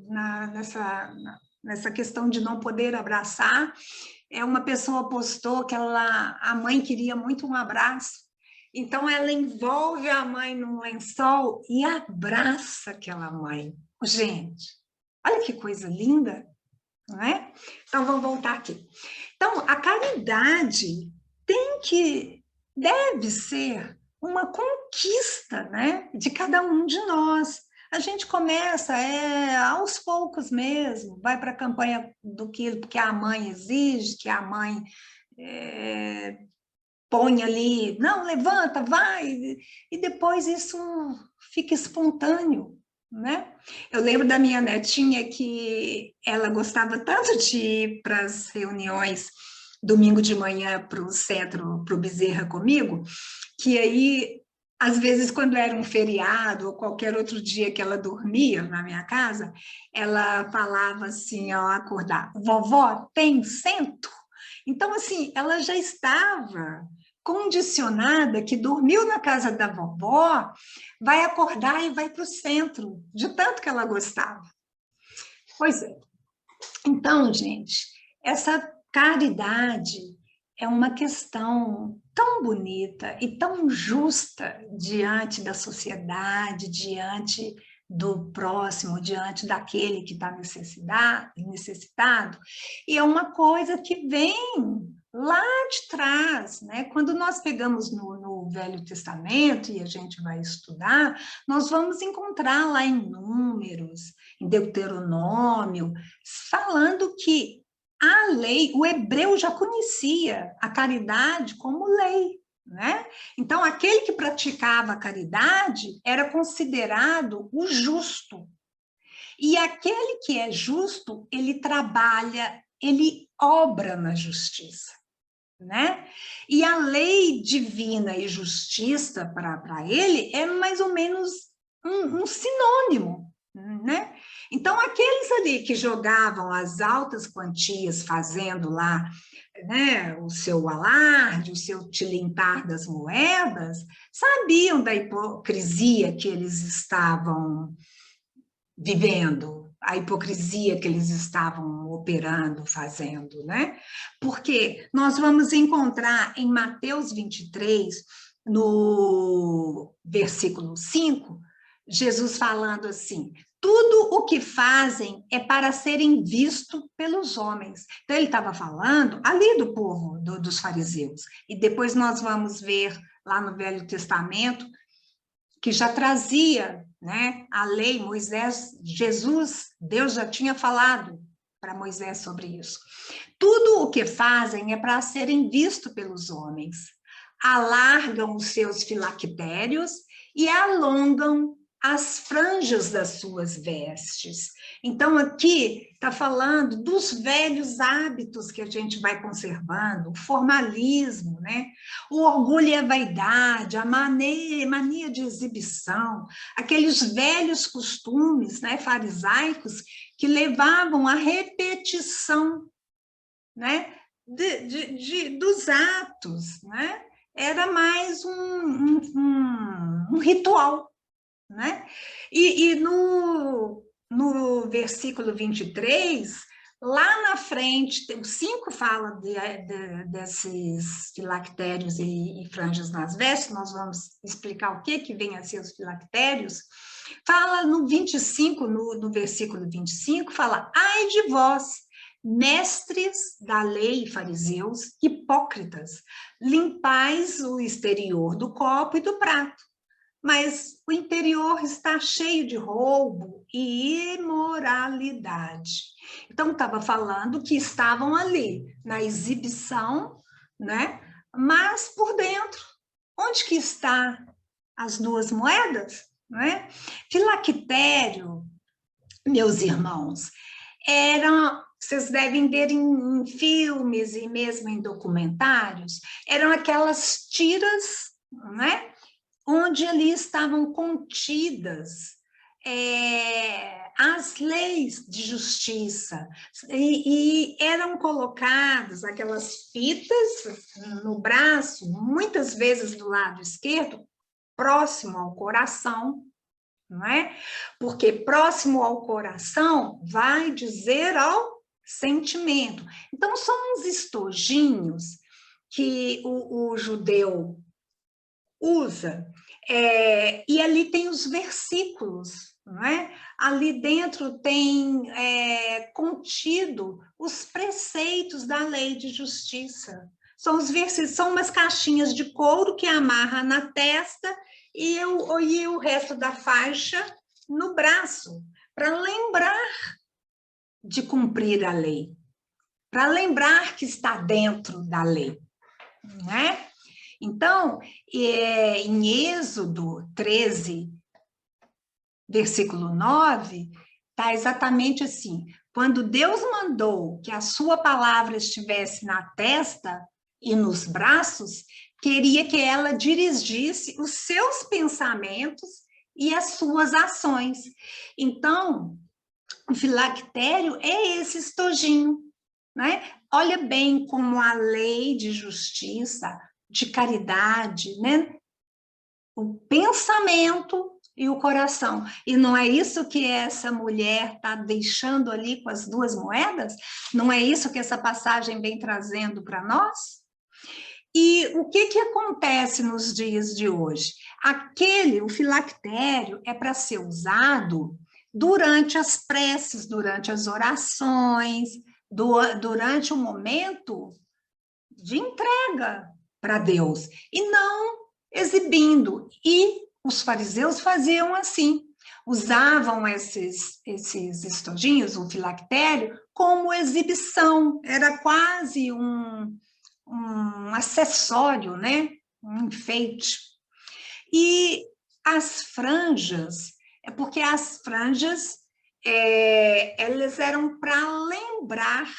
nessa questão de não poder abraçar, uma pessoa postou que a mãe queria muito um abraço, então ela envolve a mãe num lençol e abraça aquela mãe. Gente, olha que coisa linda, não é? Então vamos voltar aqui. Então a caridade deve ser uma conquista, né, de cada um de nós. A gente começa aos poucos mesmo, vai para a campanha do que a mãe exige, que a mãe põe ali, não, levanta, vai, e depois isso fica espontâneo, né? Eu lembro da minha netinha que ela gostava tanto de ir para as reuniões domingo de manhã para o centro, para o Bezerra comigo, que aí às vezes, quando era um feriado ou qualquer outro dia que ela dormia na minha casa, ela falava assim ao acordar: vovó, tem cento? Então, assim, ela já estava condicionada que dormiu na casa da vovó, vai acordar e vai para o centro, de tanto que ela gostava. Pois é. Então, gente, essa caridade é uma questão tão bonita e tão justa diante da sociedade, diante do próximo, diante daquele que está necessitado, e é uma coisa que vem lá de trás, né? Quando nós pegamos no Velho Testamento e a gente vai estudar, nós vamos encontrar lá em Números, em Deuteronômio, falando que a lei, o hebreu já conhecia a caridade como lei, né? Então, aquele que praticava a caridade era considerado o justo. E aquele que é justo, ele trabalha, ele obra na justiça, né? E a lei divina e justiça para ele é mais ou menos um sinônimo, né? Então, aqueles ali que jogavam as altas quantias fazendo lá, né, o seu alarde, o seu tilintar das moedas, sabiam da hipocrisia que eles estavam vivendo, a hipocrisia que eles estavam operando, fazendo, né? Porque nós vamos encontrar em Mateus 23, no versículo 5, Jesus falando assim: tudo o que fazem é para serem vistos pelos homens. Então, ele estava falando ali do povo, dos fariseus. E depois nós vamos ver lá no Velho Testamento, que já trazia, né, a lei, Moisés, Jesus, Deus já tinha falado para Moisés sobre isso. Tudo o que fazem é para serem vistos pelos homens. Alargam os seus filactérios e alongam as franjas das suas vestes. Então, aqui está falando dos velhos hábitos que a gente vai conservando, o formalismo, né? O orgulho e a vaidade, a mania de exibição, aqueles velhos costumes, né, farisaicos que levavam à repetição, né, dos atos, né? Era mais um ritual, né? E no versículo 23, lá na frente, o 5 fala desses filactérios e franjas nas vestes, nós vamos explicar o que vem a ser os filactérios. Fala no 25, no versículo 25, fala: ai de vós, mestres da lei, fariseus, hipócritas, limpais o exterior do copo e do prato, mas o interior está cheio de roubo e imoralidade. Então, estava falando que estavam ali, na exibição, né? Mas por dentro, onde que está as duas moedas? Né? Filactério meus irmãos, vocês devem ver em filmes e mesmo em documentários, eram aquelas tiras, né? Onde ali estavam contidas as leis de justiça, e eram colocadas aquelas fitas no braço, muitas vezes do lado esquerdo, próximo ao coração, não é? Porque próximo ao coração vai dizer ao sentimento. Então, são uns estojinhos que o judeu usa, e ali tem os versículos, não é? Ali dentro tem contido os preceitos da lei de justiça. São os versículos, são umas caixinhas de couro que amarra na testa e o resto da faixa no braço, para lembrar de cumprir a lei, para lembrar que está dentro da lei, né? Então, em Êxodo 13, versículo 9, está exatamente assim: quando Deus mandou que a sua palavra estivesse na testa e nos braços, queria que ela dirigisse os seus pensamentos e as suas ações. Então, o filactério é esse estojinho, né? Olha bem como a lei de justiça, de caridade, né? O pensamento e o coração. E não é isso que essa mulher está deixando ali com as duas moedas? Não é isso que essa passagem vem trazendo para nós? E o que acontece nos dias de hoje? O filactério é para ser usado durante as preces, durante as orações, durante o momento de entrega para Deus, e não exibindo. E os fariseus faziam assim, usavam esses estojinhos, o filactério, como exibição, era quase um acessório, né? Um enfeite. E as franjas, porque as franjas elas eram para lembrar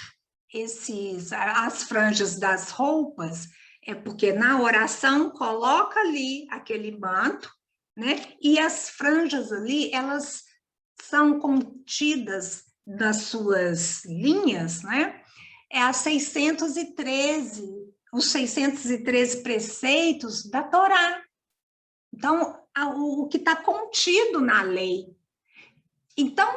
as franjas das roupas, porque na oração coloca ali aquele manto, né? E as franjas ali, elas são contidas nas suas linhas, né? As 613, os 613 preceitos da Torá. Então, o que está contido na lei. Então,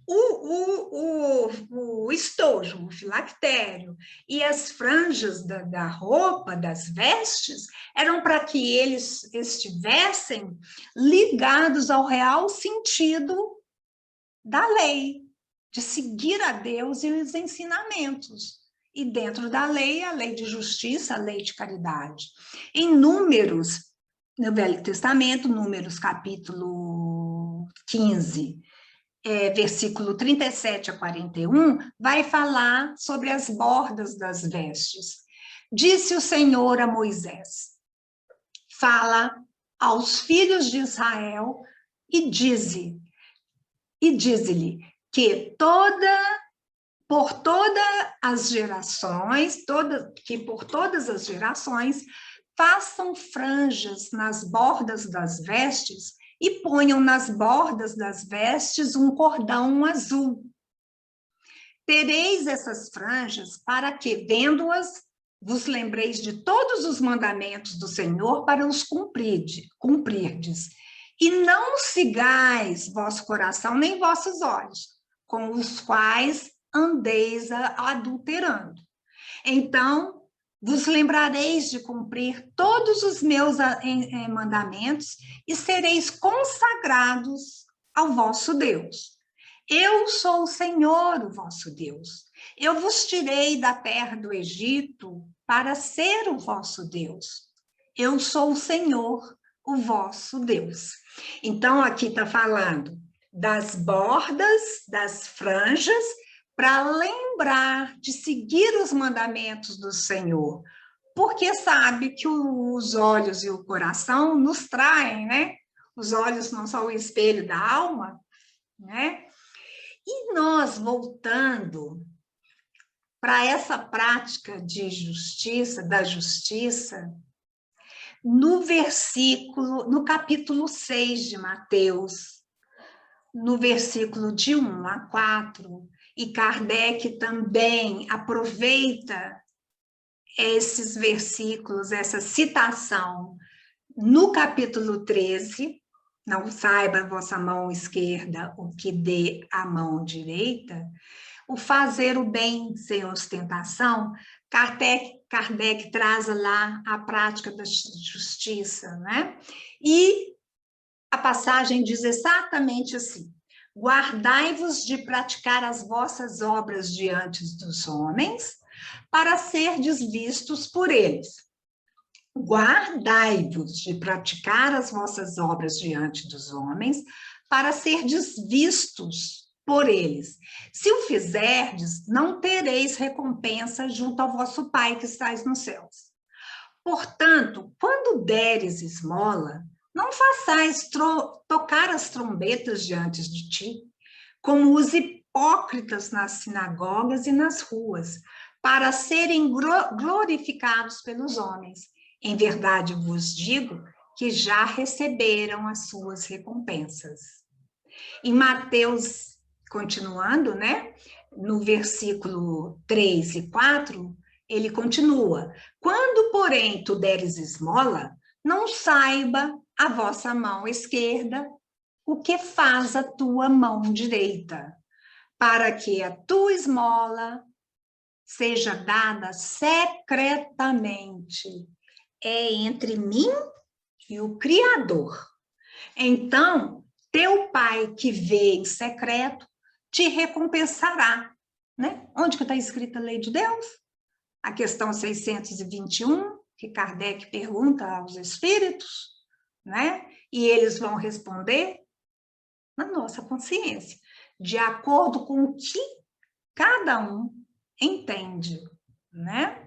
o estojo, o filactério e as franjas da roupa, das vestes, eram para que eles estivessem ligados ao real sentido da lei, de seguir a Deus e os ensinamentos. E dentro da lei, a lei de justiça, a lei de caridade. Em Números, no Velho Testamento, Números capítulo 15, versículo 37 a 41, vai falar sobre as bordas das vestes. Disse o Senhor a Moisés: fala aos filhos de Israel e dize-lhe que por todas as gerações façam franjas nas bordas das vestes e ponham nas bordas das vestes um cordão azul. Tereis essas franjas para que, vendo-as, vos lembreis de todos os mandamentos do Senhor para os cumprirdes. E não sigais vosso coração nem vossos olhos, com os quais andeis adulterando. Então, vos lembrareis de cumprir todos os meus mandamentos e sereis consagrados ao vosso Deus. Eu sou o Senhor, o vosso Deus. Eu vos tirei da terra do Egito para ser o vosso Deus. Eu sou o Senhor, o vosso Deus. Então, aqui está falando das bordas, das franjas, para lembrar de seguir os mandamentos do Senhor, porque sabe que os olhos e o coração nos traem, né? Os olhos não são o espelho da alma, né? E nós, voltando para essa prática de justiça, da justiça, no capítulo 6 de Mateus, no versículo de 1 a 4, e Kardec também aproveita esses versículos, essa citação, no capítulo 13, não saiba a vossa mão esquerda o que dê a mão direita, o fazer o bem sem ostentação, Kardec traz lá a prática da justiça, né? E a passagem diz exatamente assim: guardai-vos de praticar as vossas obras diante dos homens, para serdes vistos por eles. Guardai-vos de praticar as vossas obras diante dos homens, para serdes vistos por eles. Se o fizerdes, não tereis recompensa junto ao vosso Pai que estais nos céus. Portanto, quando deres esmola, não façais tocar as trombetas diante de ti, como os hipócritas nas sinagogas e nas ruas, para serem glorificados pelos homens. Em verdade vos digo que já receberam as suas recompensas. Em Mateus, continuando, né, no versículo 3 e 4, ele continua: quando, porém, tu deres esmola, não saiba a vossa mão esquerda o que faz a tua mão direita, para que a tua esmola seja dada secretamente. É entre mim e o Criador. Então, teu Pai que vê em secreto te recompensará. Né? Onde que está escrita a lei de Deus? A questão 621, que Kardec pergunta aos espíritos, né? E eles vão responder na nossa consciência, de acordo com o que cada um entende, né?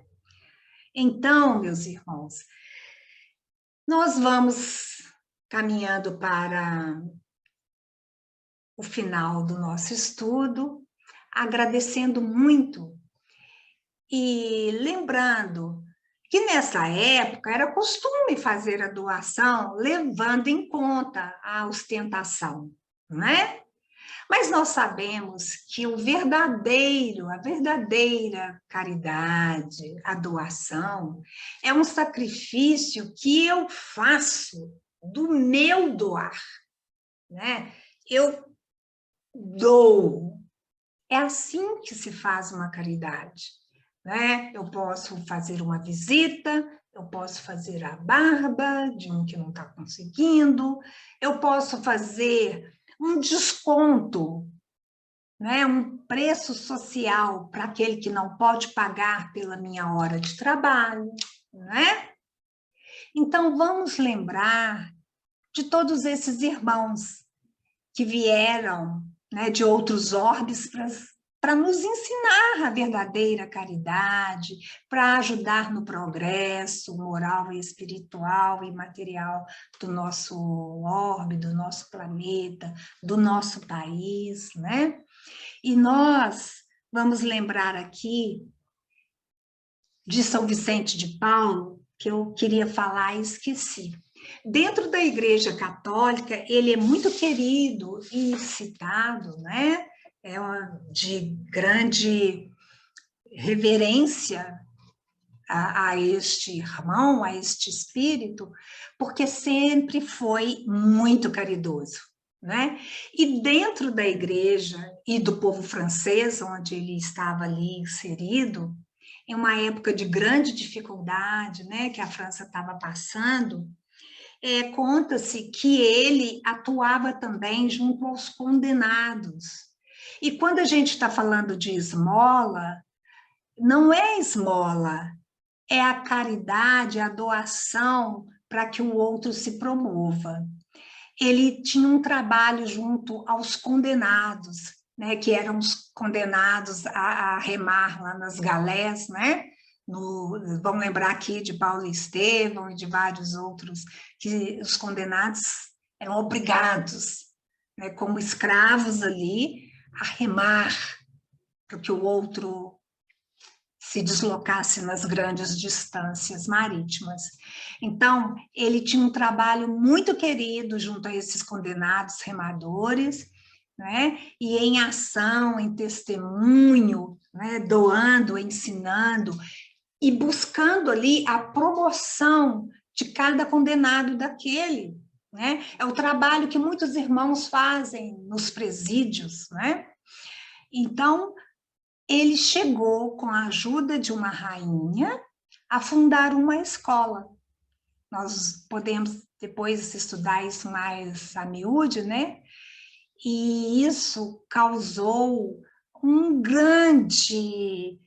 Então, meus irmãos, nós vamos caminhando para o final do nosso estudo, agradecendo muito e lembrando que nessa época era costume fazer a doação levando em conta a ostentação, né? Mas nós sabemos que a verdadeira caridade, a doação, é um sacrifício que eu faço do meu doar, né? Eu dou. É assim que se faz uma caridade, né? Eu posso fazer uma visita, eu posso fazer a barba de um que não está conseguindo, eu posso fazer um desconto, né? Um preço social para aquele que não pode pagar pela minha hora de trabalho, né? Então, vamos lembrar de todos esses irmãos que vieram, né, de outros orbes para nos ensinar a verdadeira caridade, para ajudar no progresso moral e espiritual e material do nosso orbe, do nosso planeta, do nosso país, né? E nós vamos lembrar aqui de São Vicente de Paulo, que eu queria falar e esqueci. Dentro da Igreja Católica, ele é muito querido e citado, né? É de grande reverência a este irmão, a este espírito, porque sempre foi muito caridoso, né? E dentro da igreja e do povo francês, onde ele estava ali inserido, em uma época de grande dificuldade, né, que a França estava passando, conta-se que ele atuava também junto aos condenados. E quando a gente está falando de esmola, não é esmola, é a caridade, a doação para que o outro se promova. Ele tinha um trabalho junto aos condenados, né, que eram os condenados a remar lá nas galés, né? Vamos lembrar aqui de Paulo e Estevão e de vários outros, que os condenados eram obrigados, né, como escravos ali, a remar para que o outro se deslocasse nas grandes distâncias marítimas. Então, ele tinha um trabalho muito querido junto a esses condenados remadores, né? E em ação, em testemunho, né? Doando, ensinando e buscando ali a promoção de cada condenado daquele, né? É o trabalho que muitos irmãos fazem nos presídios, né? Então, ele chegou, com a ajuda de uma rainha, a fundar uma escola. Nós podemos depois estudar isso mais a miúde, né? E isso causou um grande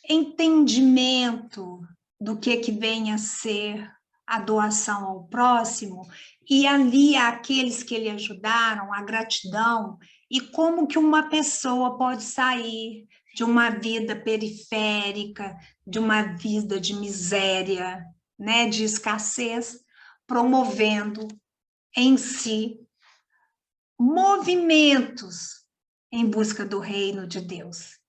entendimento do que vem a ser a doação ao próximo, e ali aqueles que lhe ajudaram, a gratidão, e como que uma pessoa pode sair de uma vida periférica, de uma vida de miséria, né, de escassez, promovendo em si movimentos em busca do reino de Deus.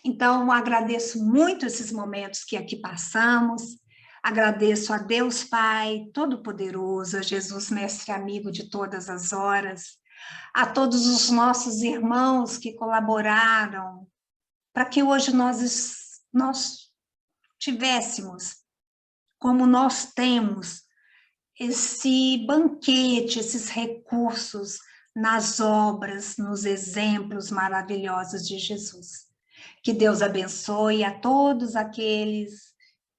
Então, agradeço muito esses momentos que aqui passamos, agradeço a Deus Pai Todo-Poderoso, a Jesus Mestre Amigo de todas as horas, a todos os nossos irmãos que colaboraram para que hoje nós tivéssemos, como nós temos, esse banquete, esses recursos nas obras, nos exemplos maravilhosos de Jesus. Que Deus abençoe a todos aqueles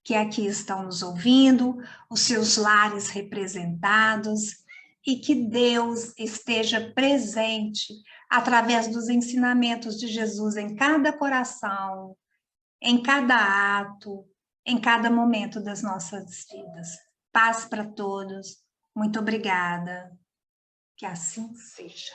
que aqui estão nos ouvindo, os seus lares representados, e que Deus esteja presente através dos ensinamentos de Jesus em cada coração, em cada ato, em cada momento das nossas vidas. Paz para todos. Muito obrigada. Que assim seja.